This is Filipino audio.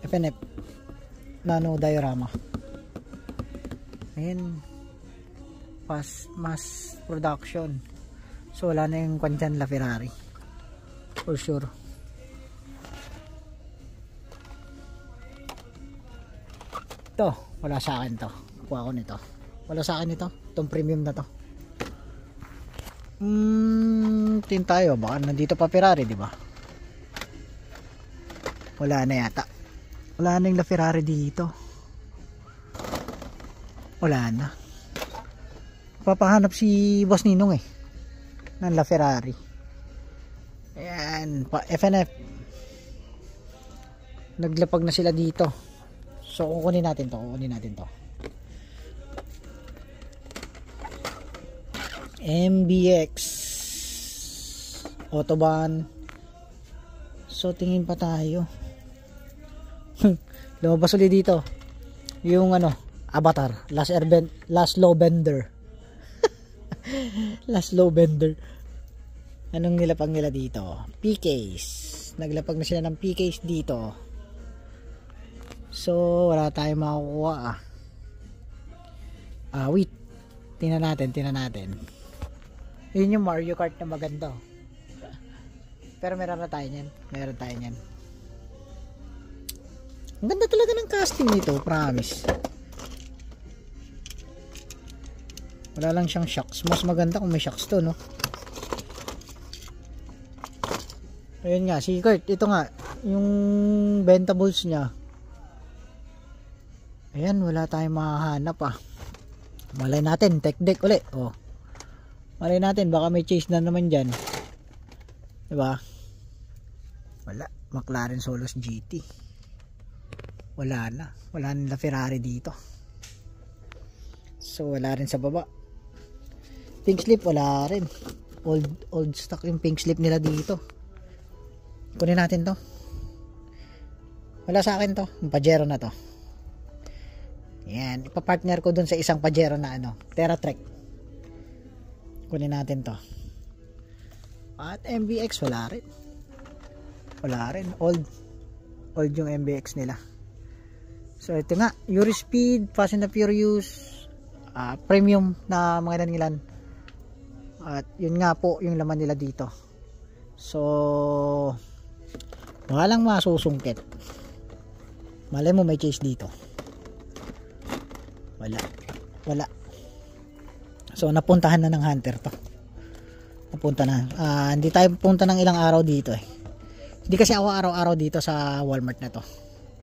FNF nano diorama. Ayan, mass production. So wala na yung kwan dyan, LaFerrari for sure. Ito, wala sa akin to. Kuha ko nito. Wala sa akin ito. Itong premium na to. Tin tayo. Baka nandito pa Ferrari, di ba? Wala na yata. Wala na yung LaFerrari dito. Wala na. Papahanap si Boss Ninong ng LaFerrari. Ayan. FNF. Naglapag na sila dito. So kukunin natin to. MBX Autobahn. So tingin pa tayo. Lumabas ulit dito yung Avatar, Last Low Bender. Last Low Bender. Anong nilapag nila dito? PKs. Naglapag na sila ng PKs dito. So wala tayong makukuha. Wait. Tingnan natin. Yun yung Mario Kart na maganda. Pero meron tayo niyan. Ang ganda talaga ng casting nito, promise. Wala lang siyang shocks. Mas maganda kung may shocks to, no? Ayun nga, si Kurt. Ito nga, yung ventables niya. Ayan, wala tayong makahanap Malay natin, tech deck ulit. Malay natin, baka may chase na naman dyan. Diba? Wala. McLaren Solos GT. Wala na Ferrari dito. So wala rin sa baba. Pink slip wala rin. Old stock yung pink slip nila dito. Kunin natin to. Wala sa akin to. Yung Pajero na to. Yan, ipapartner ko dun sa isang Pajero na TerraTrek. Kunin natin to. At MBX wala rin. Old yung MBX nila. So ito nga, Yuri Speed, Fast and the Furious, premium na mga ilan. At yun nga po yung laman nila dito. So walang masusungkit. Malay mo may chase dito. Wala. So napuntahan na ng Hunter to. Napunta na. Hindi tayo punta ng ilang araw dito Hindi kasi ako araw-araw dito sa Walmart na to.